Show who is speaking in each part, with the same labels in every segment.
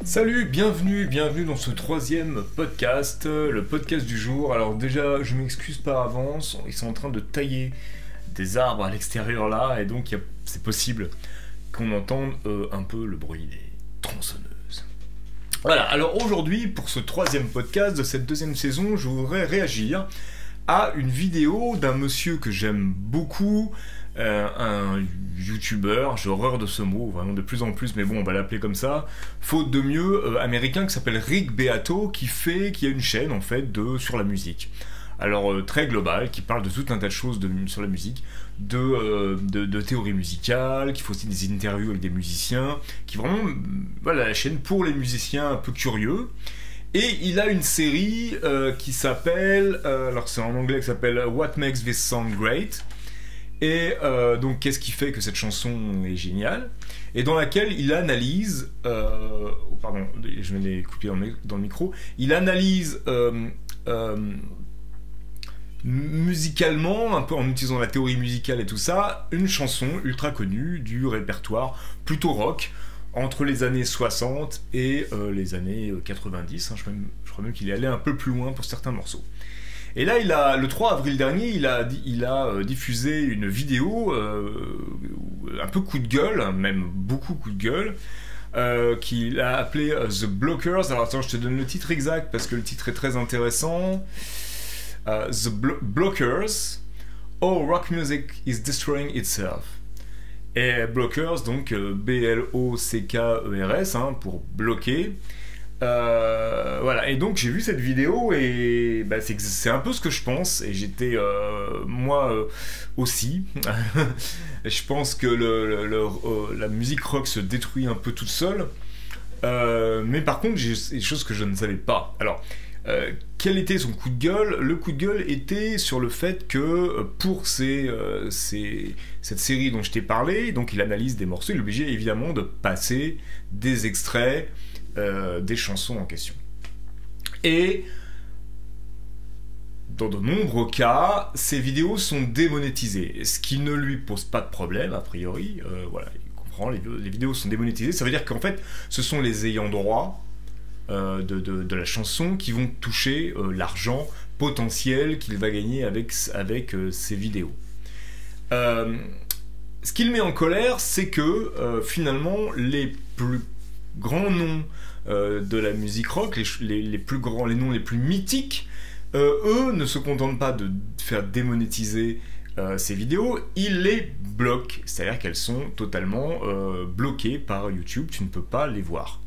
Speaker 1: Salut, bienvenue dans ce troisième podcast, le podcast du jour. Alors déjà, je m'excuse par avance, ils sont en train de tailler des arbres à l'extérieur là, et donc c'est possible qu'on entende un peu le bruit des tronçonneuses. Voilà, alors aujourd'hui, pour ce troisième podcast de cette deuxième saison, je voudrais réagir à une vidéo d'un monsieur que j'aime beaucoup, un youtubeur, j'ai horreur de ce mot, vraiment de plus en plus, mais bon, on va l'appeler comme ça, faute de mieux, américain qui s'appelle Rick Beato, qui a une chaîne en fait sur la musique. Alors très globale, qui parle de tout un tas de choses sur la musique, de théorie musicale, qui fait aussi des interviews avec des musiciens, qui vraiment, voilà, la chaîne pour les musiciens un peu curieux. Et il a une série qui s'appelle, alors c'est en anglais, qui s'appelle What Makes This Song Great. Et donc qu'est-ce qui fait que cette chanson est géniale, et dans laquelle il analyse, oh, pardon, je vais les couper dans le micro, il analyse musicalement, un peu en utilisant la théorie musicale et tout ça, une chanson ultra connue du répertoire plutôt rock, entre les années 60 et les années 90, hein, je crois même qu'il est allé un peu plus loin pour certains morceaux. Et là, le 3 avril dernier, il a diffusé une vidéo un peu coup de gueule, même beaucoup coup de gueule, qu'il a appelé The Blockers. Alors attends, je te donne le titre exact parce que le titre est très intéressant. The Blockers, Oh Rock Music is Destroying Itself. Et Blockers, donc B-L-O-C-K-E-R-S, hein, pour bloquer. Voilà, et donc j'ai vu cette vidéo et bah, c'est un peu ce que je pense, et j'étais moi aussi. Je pense que la musique rock se détruit un peu toute seule, mais par contre j'ai des choses que je ne savais pas. Alors quel était son coup de gueule? Le coup de gueule était sur le fait que pour cette série dont je t'ai parlé, donc il analyse des morceaux, il est obligé évidemment de passer des extraits des chansons en question. Et dans de nombreux cas, ces vidéos sont démonétisées, ce qui ne lui pose pas de problème, a priori. Voilà, il comprend, les vidéos sont démonétisées, ça veut dire qu'en fait, ce sont les ayants droit de la chanson qui vont toucher l'argent potentiel qu'il va gagner avec ces vidéos. Ce qui le met en colère, c'est que finalement, les plus grands noms de la musique rock, les noms les plus mythiques, eux ne se contentent pas de faire démonétiser ces vidéos, ils les bloquent, c'est-à-dire qu'elles sont totalement bloquées par YouTube, tu ne peux pas les voir.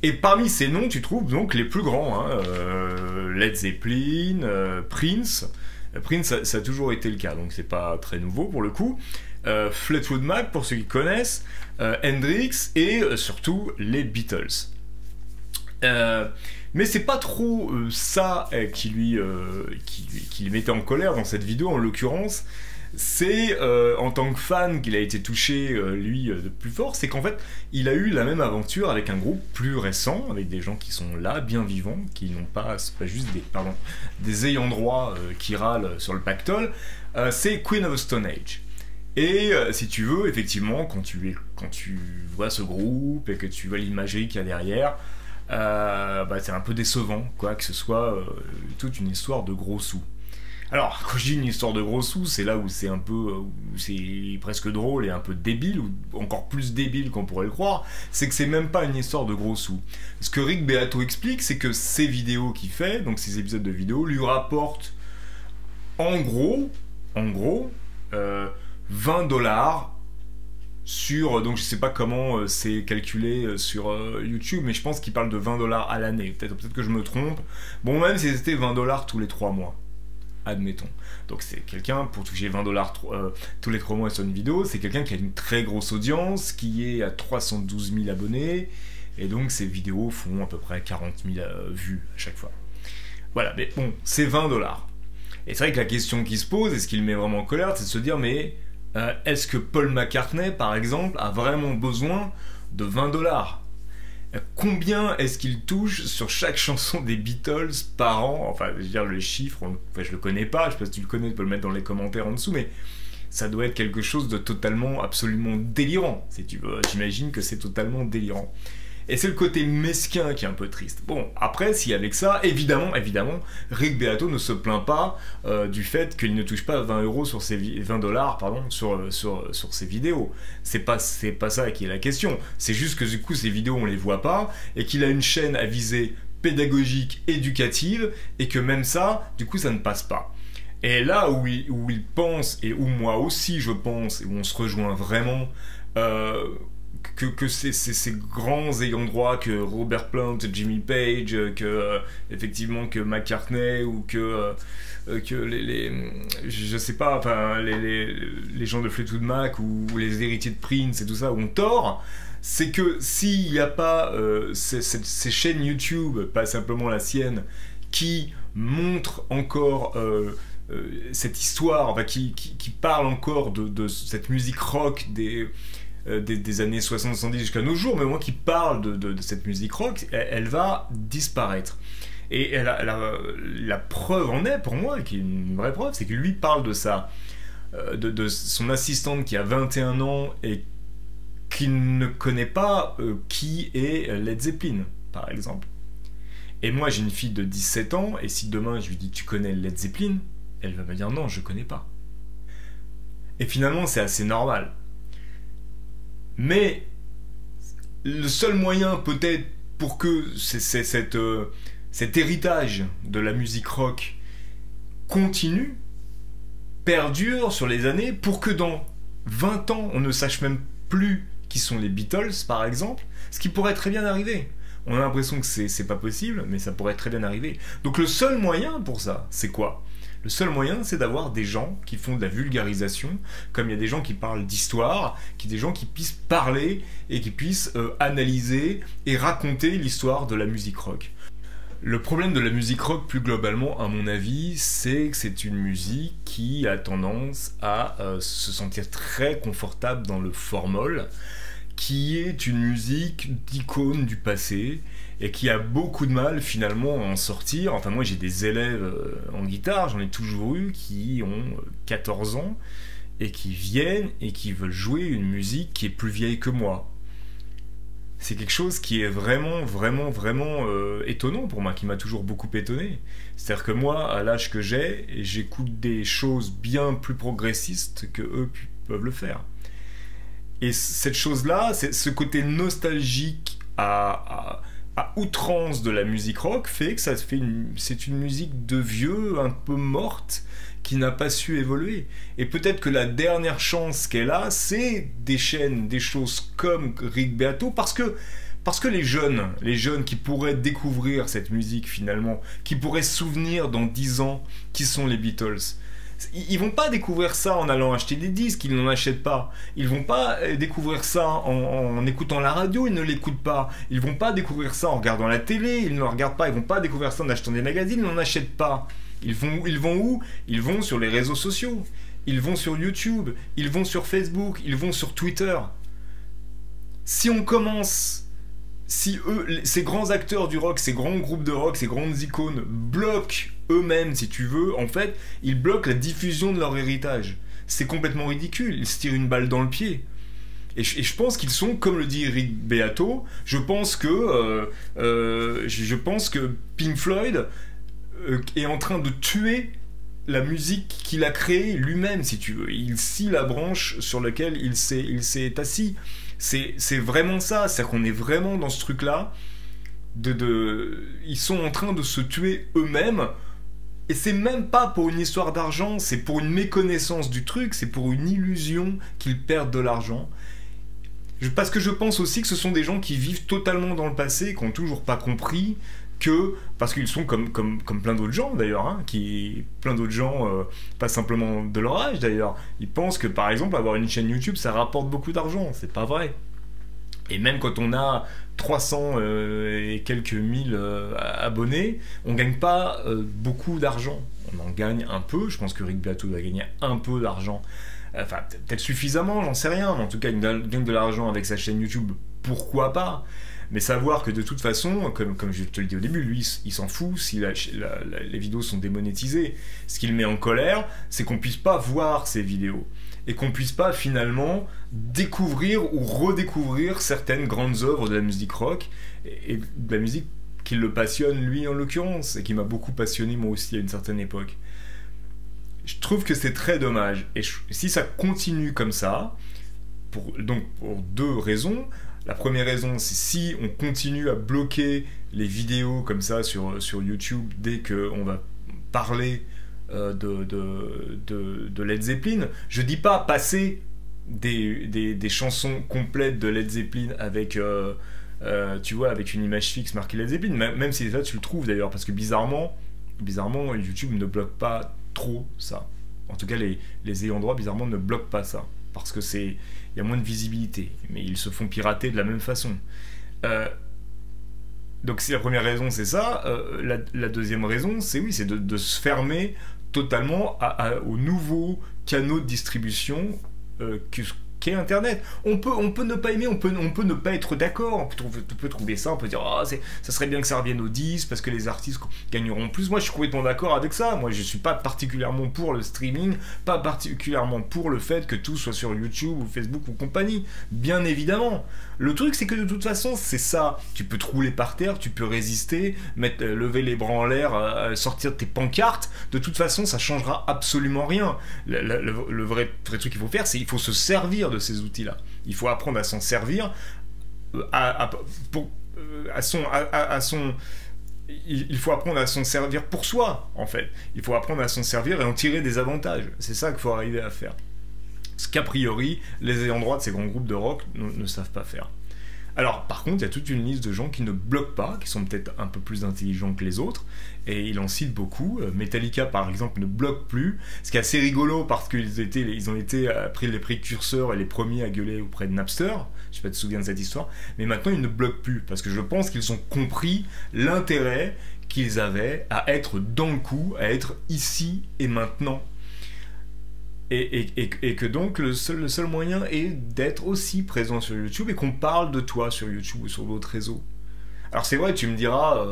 Speaker 1: Et parmi ces noms, tu trouves donc les plus grands, hein, Led Zeppelin, Prince. Prince, ça a toujours été le cas, donc c'est pas très nouveau pour le coup. Fleetwood Mac, pour ceux qui connaissent, Hendrix et surtout les Beatles. Mais c'est pas trop ça qui le mettait en colère dans cette vidéo en l'occurrence. C'est en tant que fan qu'il a été touché, lui, de plus fort, c'est qu'en fait, il a eu la même aventure avec un groupe plus récent, avec des gens qui sont là, bien vivants, qui n'ont pas, c'est pas juste des ayants droit qui râlent sur le pactole, c'est Queen of the Stone Age. Et si tu veux, effectivement, quand tu vois ce groupe et que tu vois l'imagerie qu'il y a derrière, bah, c'est un peu décevant, quoi, que ce soit toute une histoire de gros sous. Alors, quand je dis une histoire de gros sous, c'est là où c'est un peu, où c'est presque drôle et un peu débile, ou encore plus débile qu'on pourrait le croire, c'est que c'est même pas une histoire de gros sous. Ce que Rick Beato explique, c'est que ces vidéos qu'il fait, donc ces épisodes de vidéos, lui rapportent en gros, 20$ sur, donc je sais pas comment c'est calculé sur YouTube, mais je pense qu'il parle de 20$ à l'année, peut-être que je me trompe. Bon, même si c'était 20$ tous les 3 mois, admettons. Donc c'est quelqu'un, pour toucher 20$ tous les 3 mois sur une vidéo, c'est quelqu'un qui a une très grosse audience, qui est à 312 000 abonnés, et donc ces vidéos font à peu près 40 000 vues à chaque fois. Voilà, mais bon, c'est 20$. Et c'est vrai que la question qui se pose, et ce qui le met vraiment en colère, c'est de se dire, mais est-ce que Paul McCartney, par exemple, a vraiment besoin de 20$? Combien est-ce qu'il touche sur chaque chanson des Beatles par an? Enfin, je veux dire, les chiffres, enfin, je le connais pas, je sais pas si tu le connais, tu peux le mettre dans les commentaires en dessous, mais ça doit être quelque chose de totalement, absolument délirant, si tu veux. J'imagine que c'est totalement délirant. Et c'est le côté mesquin qui est un peu triste. Bon, après, si avec ça, évidemment, Rick Beato ne se plaint pas du fait qu'il ne touche pas 20 euros sur ses 20 dollars, pardon, sur ses vidéos. C'est pas ça qui est la question. C'est juste que du coup, ces vidéos, on les voit pas, et qu'il a une chaîne à visée pédagogique, éducative, et que même ça, du coup, ça ne passe pas. Et là où il pense, et où moi aussi je pense, et où on se rejoint vraiment, que ces grands ayants droit, que Robert Plant, Jimmy Page, effectivement que McCartney, ou que je sais pas, enfin, les gens de Fleetwood Mac, ou les héritiers de Prince et tout ça, ont tort, c'est que s'il n'y a pas ces chaînes YouTube, pas simplement la sienne, qui montrent encore cette histoire, enfin, qui parle encore de cette musique rock des années 60-70 jusqu'à nos jours, mais au moins qui parle de cette musique rock, elle va disparaître. Et la preuve en est, pour moi, qui est une vraie preuve, c'est que lui parle de ça, de son assistante qui a 21 ans et qui ne connaît pas qui est Led Zeppelin, par exemple. Et moi, j'ai une fille de 17 ans, et si demain je lui dis « tu connais Led Zeppelin ?» elle va me dire « non, je connais pas ». Et finalement, c'est assez normal. Mais le seul moyen peut-être pour que cet héritage de la musique rock continue, perdure sur les années, pour que dans 20 ans, on ne sache même plus qui sont les Beatles, par exemple, ce qui pourrait très bien arriver. On a l'impression que c'est pas possible, mais ça pourrait très bien arriver. Donc le seul moyen pour ça, c'est quoi ? Le seul moyen, c'est d'avoir des gens qui font de la vulgarisation, comme il y a des gens qui parlent d'histoire, des gens qui puissent parler et qui puissent analyser et raconter l'histoire de la musique rock. Le problème de la musique rock, plus globalement, à mon avis, c'est que c'est une musique qui a tendance à se sentir très confortable dans le formol, qui est une musique d'icône du passé, et qui a beaucoup de mal finalement à en sortir. Enfin, moi j'ai des élèves en guitare, j'en ai toujours eu, qui ont 14 ans, et qui viennent et qui veulent jouer une musique qui est plus vieille que moi. C'est quelque chose qui est vraiment étonnant pour moi, qui m'a toujours beaucoup étonné. C'est-à-dire que moi, à l'âge que j'ai, j'écoute des choses bien plus progressistes que eux peuvent le faire. Et cette chose-là, ce côté nostalgique à outrance de la musique rock fait que c'est une musique de vieux, un peu morte, qui n'a pas su évoluer. Et peut-être que la dernière chance qu'elle a, c'est des chaînes, des choses comme Rick Beato, parce que les jeunes qui pourraient découvrir cette musique finalement, qui pourraient se souvenir dans 10 ans qui sont les Beatles, ils vont pas découvrir ça en allant acheter des disques, ils n'en achètent pas. Ils vont pas découvrir ça en écoutant la radio, ils ne l'écoutent pas. Ils vont pas découvrir ça en regardant la télé, ils ne le regardent pas. Ils vont pas découvrir ça en achetant des magazines, ils n'en achètent pas. Ils vont où ? Ils vont sur les réseaux sociaux. Ils vont sur YouTube, ils vont sur Facebook, ils vont sur Twitter. Si ces grands acteurs du rock, ces grands groupes de rock, ces grandes icônes bloquent eux-mêmes, si tu veux, en fait, ils bloquent la diffusion de leur héritage. C'est complètement ridicule, ils se tirent une balle dans le pied. Et je pense qu'ils sont, comme le dit Rick Beato, je pense que Pink Floyd est en train de tuer la musique qu'il a créée lui-même, si tu veux. Il scie la branche sur laquelle il s'est assis. C'est vraiment ça, c'est-à-dire qu'on est vraiment dans ce truc-là, ils sont en train de se tuer eux-mêmes, et c'est même pas pour une histoire d'argent, c'est pour une méconnaissance du truc, c'est pour une illusion qu'ils perdent de l'argent. Parce que je pense aussi que ce sont des gens qui vivent totalement dans le passé, qui n'ont toujours pas compris parce qu'ils sont comme plein d'autres gens d'ailleurs, hein, plein d'autres gens, pas simplement de leur âge d'ailleurs, ils pensent que par exemple avoir une chaîne YouTube ça rapporte beaucoup d'argent, c'est pas vrai. Et même quand on a 300 et quelques mille abonnés, on gagne pas beaucoup d'argent, on en gagne un peu, je pense que Rick Beato va gagner un peu d'argent, enfin peut-être suffisamment, j'en sais rien, mais en tout cas il gagne de l'argent avec sa chaîne YouTube, pourquoi pas. Mais savoir que de toute façon, comme je te le dis au début, lui, il s'en fout si les vidéos sont démonétisées. Ce qui le met en colère, c'est qu'on puisse pas voir ces vidéos. et qu'on puisse pas finalement découvrir ou redécouvrir certaines grandes œuvres de la musique rock et de la musique qui le passionne lui en l'occurrence et qui m'a beaucoup passionné moi aussi à une certaine époque. Je trouve que c'est très dommage et si ça continue comme ça, donc pour deux raisons. La première raison, c'est si on continue à bloquer les vidéos comme ça sur YouTube dès qu'on va parler de Led Zeppelin. Je dis pas passer des chansons complètes de Led Zeppelin avec, tu vois, avec une image fixe marquée Led Zeppelin, même si ça tu le trouves d'ailleurs, parce que bizarrement, YouTube ne bloque pas trop ça. En tout cas, les ayants droit, bizarrement, ne bloquent pas ça. Parce que il y a moins de visibilité, mais ils se font pirater de la même façon. Donc si la première raison c'est ça, la deuxième raison c'est de se fermer totalement aux nouveaux canaux de distribution qu'est Internet. On peut ne pas aimer, on peut ne pas être d'accord, on peut trouver ça, on peut dire ça serait bien que ça revienne aux 10 parce que les artistes gagneront plus. Moi je suis complètement d'accord avec ça, moi je suis pas particulièrement pour le streaming, pas particulièrement pour le fait que tout soit sur YouTube ou Facebook ou compagnie, bien évidemment. Le truc c'est que de toute façon c'est ça, tu peux te rouler par terre, tu peux résister, lever les bras en l'air, sortir de tes pancartes, de toute façon ça changera absolument rien. Le vrai truc qu'il faut faire c'est il faut se servir de ces outils-là. Il faut apprendre à s'en servir il faut apprendre à s'en servir pour soi, en fait. Il faut apprendre à s'en servir et en tirer des avantages. C'est ça qu'il faut arriver à faire. Ce qu'a priori, les ayants droit de ces grands groupes de rock ne savent pas faire. Alors, par contre, il y a toute une liste de gens qui ne bloquent pas, qui sont peut-être un peu plus intelligents que les autres, et il en cite beaucoup. Metallica, par exemple, ne bloque plus, ce qui est assez rigolo parce qu'ils ont été pris les précurseurs et les premiers à gueuler auprès de Napster. Je sais pas si tu te souviens de cette histoire, mais maintenant ils ne bloquent plus parce que je pense qu'ils ont compris l'intérêt qu'ils avaient à être dans le coup, à être ici et maintenant. Et que donc le seul moyen est d'être aussi présent sur YouTube et qu'on parle de toi sur YouTube ou sur d'autres réseaux. Alors c'est vrai, tu me diras,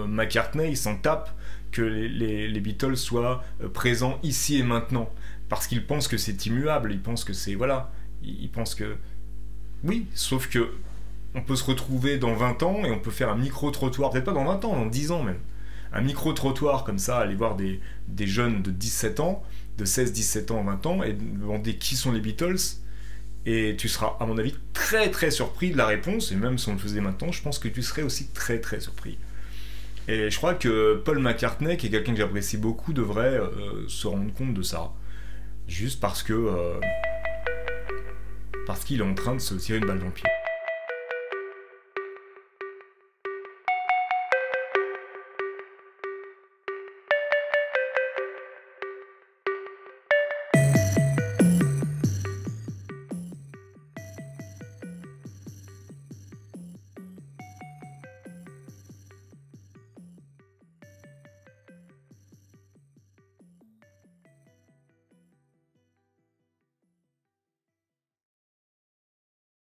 Speaker 1: McCartney il s'en tape que les Beatles soient présents ici et maintenant parce qu'il pense que c'est immuable, il pense que c'est voilà, il pense que oui, sauf que on peut se retrouver dans 20 ans et on peut faire un micro-trottoir, peut-être pas dans 20 ans, dans 10 ans même, un micro-trottoir comme ça, aller voir des jeunes de 17 ans, de 16, 17 ans, 20 ans, et demander qui sont les Beatles, et tu seras, à mon avis, très très surpris de la réponse, et même si on le faisait maintenant, je pense que tu serais aussi très très surpris. Et je crois que Paul McCartney, qui est quelqu'un que j'apprécie beaucoup, devrait se rendre compte de ça, juste parce qu'il est en train de se tirer une balle dans le pied.